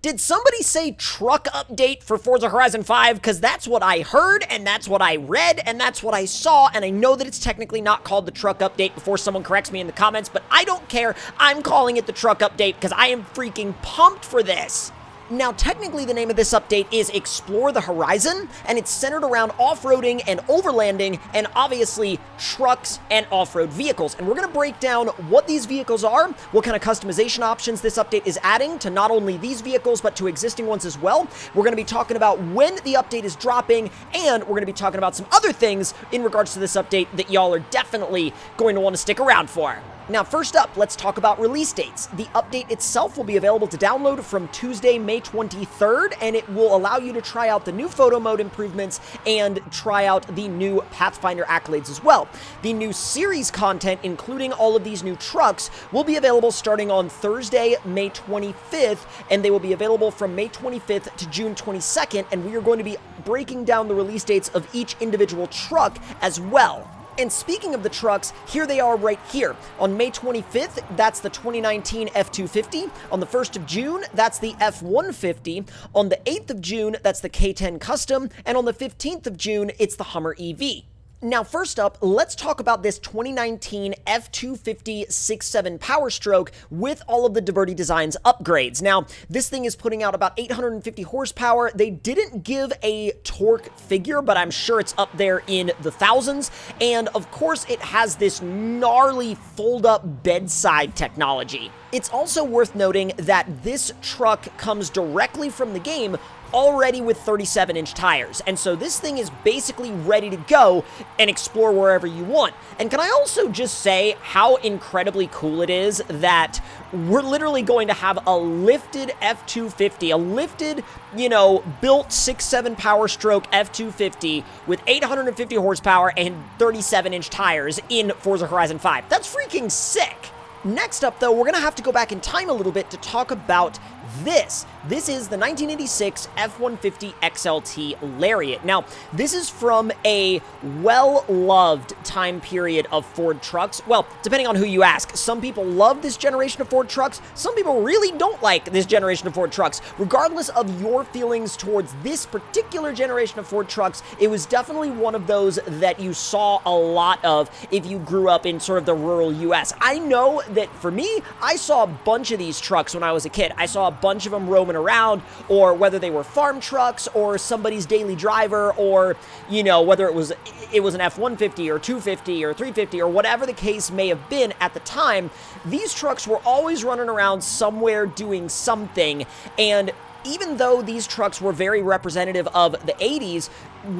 Did somebody say truck update for Forza Horizon 5? Because that's what I heard, and that's what I read, and that's what I saw, and I know that it's technically not called the truck update before someone corrects me in the comments, but I don't care. I'm calling it the truck update because I am freaking pumped for this. Now, technically, the name of this update is Explore the Horizon, and it's centered around off-roading and overlanding, and obviously trucks and off-road vehicles. And we're going to break down what these vehicles are, what kind of customization options this update is adding to not only these vehicles, but to existing ones as well. We're going to be talking about when the update is dropping, and we're going to be talking about some other things in regards to this update that y'all are definitely going to want to stick around for. Now, first up, let's talk about release dates. The update itself will be available to download from Tuesday, May 23rd, and it will allow you to try out the new photo mode improvements and try out the new Pathfinder accolades as well. The new series content, including all of these new trucks, will be available starting on Thursday, May 25th, and they will be available from May 25th to June 22nd, and we are going to be breaking down the release dates of each individual truck as well. And speaking of the trucks, here they are right here. On May 25th, that's the 2019 F250. On the 1st of June, that's the F150. On the 8th of June, that's the K10 Custom. And on the 15th of June, it's the Hummer EV. Now, first up, let's talk about this 2019 F250 6.7 Power Stroke with all of the Diverty Designs upgrades. Now, this thing is putting out about 850 horsepower. They didn't give a torque figure, but I'm sure it's up there in the thousands. And of course, it has this gnarly fold-up bedside technology. It's also worth noting that this truck comes directly from the game already with 37-inch tires, and so this thing is basically ready to go and explore wherever you want. And can I also just say how incredibly cool it is that we're literally going to have a lifted F250, a lifted, built 6.7 Power Stroke F250 with 850 horsepower and 37-inch tires in Forza Horizon 5. That's freaking sick! Next up, though, we're going to have to go back in time a little bit to talk about this. This is the 1986 F-150 XLT Lariat. Now, this is from a well-loved time period of Ford trucks. Well, depending on who you ask. Some people love this generation of Ford trucks. Some people really don't like this generation of Ford trucks. Regardless of your feelings towards this particular generation of Ford trucks, it was definitely one of those that you saw a lot of if you grew up in sort of the rural U.S. I know that for me, I saw a bunch of these trucks when I was a kid. I saw a bunch of them roaming around, or whether they were farm trucks or somebody's daily driver, or whether it was an F-150 or 250 or 350 or whatever the case may have been at the time. These trucks were always running around somewhere doing something, and even though these trucks were very representative of the 80s,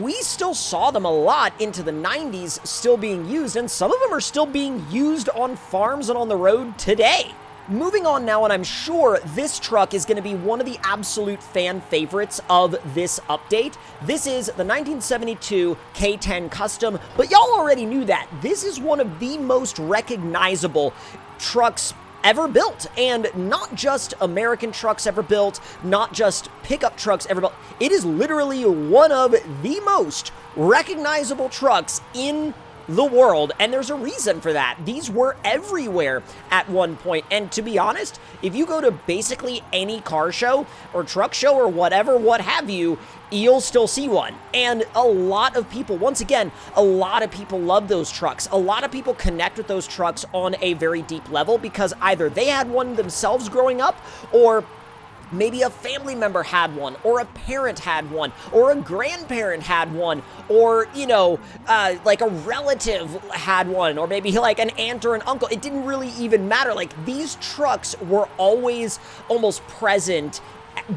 we still saw them a lot into the 90s still being used, and some of them are still being used on farms and on the road today. Moving on now, and I'm sure this truck is going to be one of the absolute fan favorites of this update. This is the 1972 K10 Custom, but y'all already knew that. This is one of the most recognizable trucks ever built, and not just American trucks ever built, not just pickup trucks ever built. It is literally one of the most recognizable trucks in the world, and there's a reason for that. These were everywhere at one point, and to be honest, if you go to basically any car show or truck show or whatever, what have you, you'll still see one. And a lot of people, once again, a lot of people love those trucks. A lot of people connect with those trucks on a very deep level because either they had one themselves growing up, or maybe a family member had one, or a parent had one, or a grandparent had one, or, like a relative had one, or maybe like an aunt or an uncle. It didn't really even matter. Like, these trucks were always almost present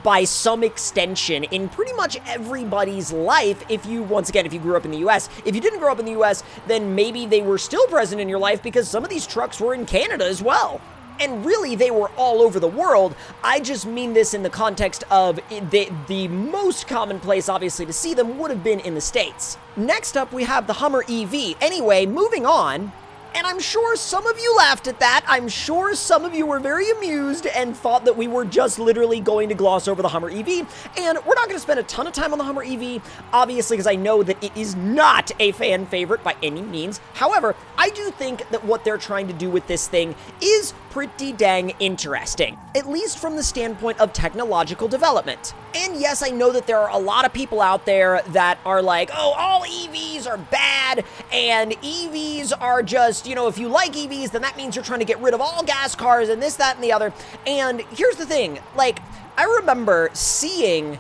by some extension in pretty much everybody's life. If you grew up in the US. If you didn't grow up in the US, then maybe they were still present in your life because some of these trucks were in Canada as well. And really, they were all over the world. I just mean this in the context of the most common place, obviously, to see them would have been in the States. Next up, we have the Hummer EV. Anyway, moving on. And I'm sure some of you laughed at that. I'm sure some of you were very amused and thought that we were just literally going to gloss over the Hummer EV. And we're not going to spend a ton of time on the Hummer EV, obviously, because I know that it is not a fan favorite by any means. However, I do think that what they're trying to do with this thing is pretty dang interesting, at least from the standpoint of technological development. And yes, I know that there are a lot of people out there that are like, oh, all EVs are bad, and EVs are just, you know, if you like EVs, then that means you're trying to get rid of all gas cars and this, that, and the other. And here's the thing, like, I remember seeing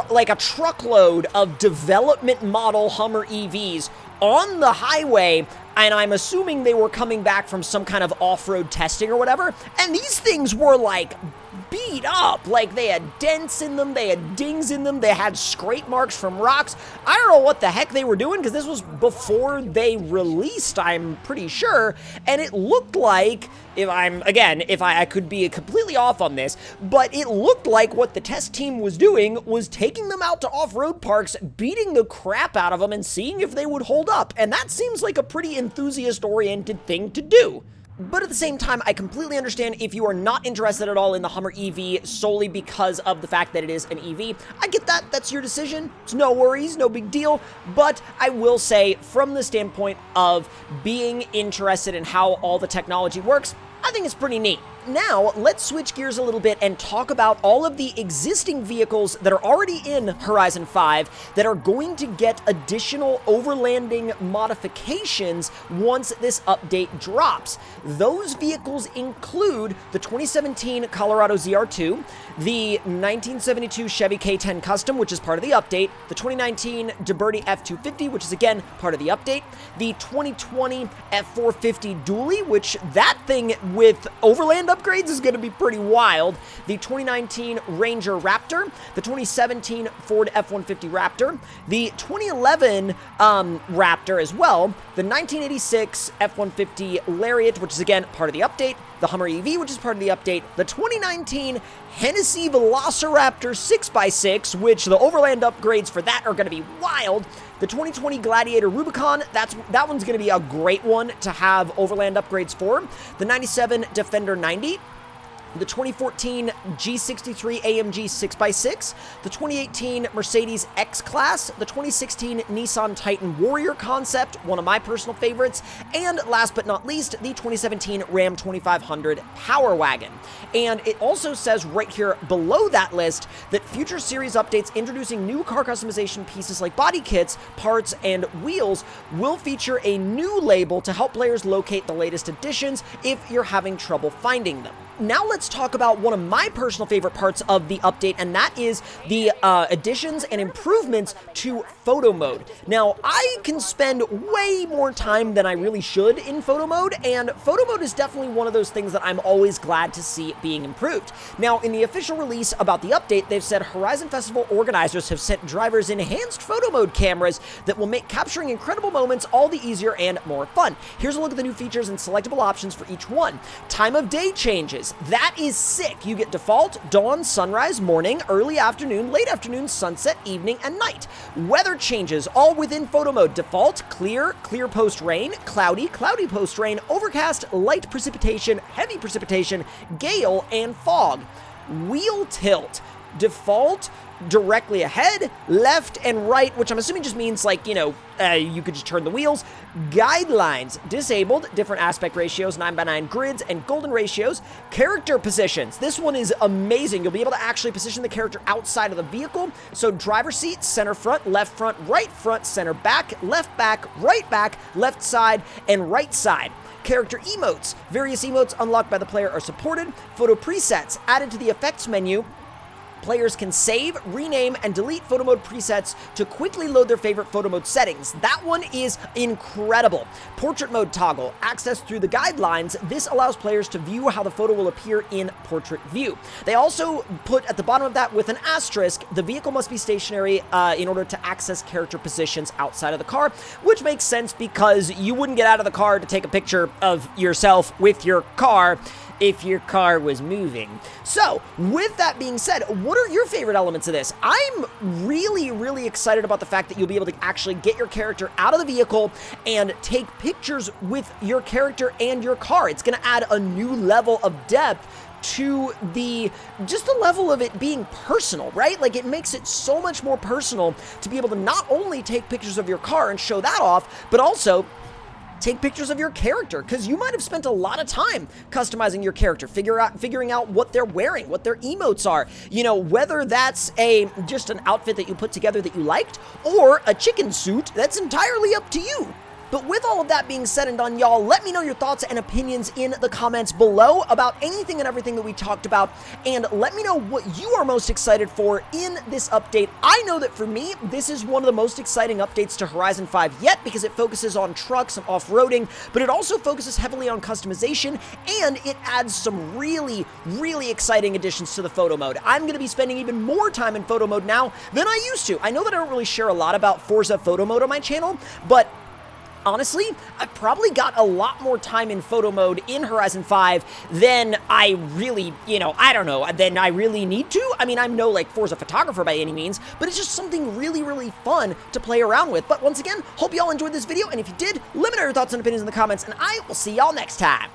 like a truckload of development model Hummer EVs on the highway, and I'm assuming they were coming back from some kind of off-road testing or whatever, and these things were like beat up. Like, they had dents in them, they had dings in them, they had scrape marks from rocks. I don't know what the heck they were doing, because this was before they released, I'm pretty sure, and it looked like, if I could be completely off on this, but it looked like what the test team was doing was taking them out to off-road parks, beating the crap out of them, and seeing if they would hold up, and that seems like a pretty enthusiast-oriented thing to do. But at the same time, I completely understand if you are not interested at all in the Hummer EV solely because of the fact that it is an EV. I get that. That's your decision. It's no worries, no big deal. But I will say, from the standpoint of being interested in how all the technology works, I think it's pretty neat. Now, let's switch gears a little bit and talk about all of the existing vehicles that are already in Horizon 5 that are going to get additional overlanding modifications once this update drops. Those vehicles include the 2017 Colorado ZR2, the 1972 Chevy K10 Custom, which is part of the update, the 2019 DeBerti F250, which is again part of the update, the 2020 F450 Dually, which that thing with overland upgrades is going to be pretty wild, the 2019 Ranger Raptor, the 2017 Ford F-150 Raptor, the 2011 Raptor as well, the 1986 F-150 Lariat, which is again part of the update, the Hummer EV, which is part of the update, the 2019 Hennessy Velociraptor 6x6, which the overland upgrades for that are going to be wild, the 2020 Gladiator Rubicon, that one's going to be a great one to have overland upgrades for, the 97 Defender 90, the 2014 G63 AMG 6x6, the 2018 Mercedes X-Class, the 2016 Nissan Titan Warrior Concept, one of my personal favorites, and last but not least, the 2017 Ram 2500 Power Wagon. And it also says right here below that list that future series updates introducing new car customization pieces like body kits, parts, and wheels will feature a new label to help players locate the latest additions if you're having trouble finding them. Now let's talk about one of my personal favorite parts of the update, and that is the additions and improvements to photo mode. Now, I can spend way more time than I really should in photo mode, and photo mode is definitely one of those things that I'm always glad to see being improved. Now, in the official release about the update, they've said Horizon Festival organizers have sent drivers enhanced photo mode cameras that will make capturing incredible moments all the easier and more fun. Here's a look at the new features and selectable options for each one. Time of day changes. That is sick. You get default, dawn, sunrise, morning, early afternoon, late afternoon, sunset, evening, and night. Weather changes, all within photo mode. Default, clear, clear post rain, cloudy, cloudy post rain, overcast, light precipitation, heavy precipitation, gale, and fog. Wheel tilt. Default, directly ahead, left, and right, which I'm assuming just means, like, you know, you could just turn the wheels. Guidelines, disabled, different aspect ratios, 9:9 grids, and golden ratios. Character positions, this one is amazing. You'll be able to actually position the character outside of the vehicle. So driver seat, center front, center back, left side, and right side. Character emotes, various emotes unlocked by the player are supported. Photo presets, added to the effects menu. Players can save, rename, and delete photo mode presets to quickly load their favorite photo mode settings. That one is incredible. Portrait mode toggle, accessed through the guidelines. This allows players to view how the photo will appear in portrait view. They also put at the bottom of that with an asterisk, the vehicle must be stationary in order to access character positions outside of the car, which makes sense because you wouldn't get out of the car to take a picture of yourself with your car if your car was moving. So, with that being said, what are your favorite elements of this? I'm really, really excited about the fact that you'll be able to actually get your character out of the vehicle and take pictures with your character and your car. It's going to add a new level of depth to just the level of it being personal, right? Like, it makes it so much more personal to be able to not only take pictures of your car and show that off, but also take pictures of your character, because you might have spent a lot of time customizing your character, figuring out what they're wearing, what their emotes are, you know, whether that's just an outfit that you put together that you liked, or a chicken suit. That's entirely up to you. But with all of that being said and done, y'all, let me know your thoughts and opinions in the comments below about anything and everything that we talked about, and let me know what you are most excited for in this update. I know that for me, this is one of the most exciting updates to Horizon 5 yet, because it focuses on trucks and off-roading, but it also focuses heavily on customization, and it adds some really, really exciting additions to the photo mode. I'm going to be spending even more time in photo mode now than I used to. I know that I don't really share a lot about Forza photo mode on my channel, but honestly, I've probably got a lot more time in photo mode in Horizon 5 than I really, I don't know, than I really need to. I mean, I'm no, like, Forza photographer by any means, but it's just something really, really fun to play around with. But once again, hope y'all enjoyed this video, and if you did, let me know your thoughts and opinions in the comments, and I will see y'all next time.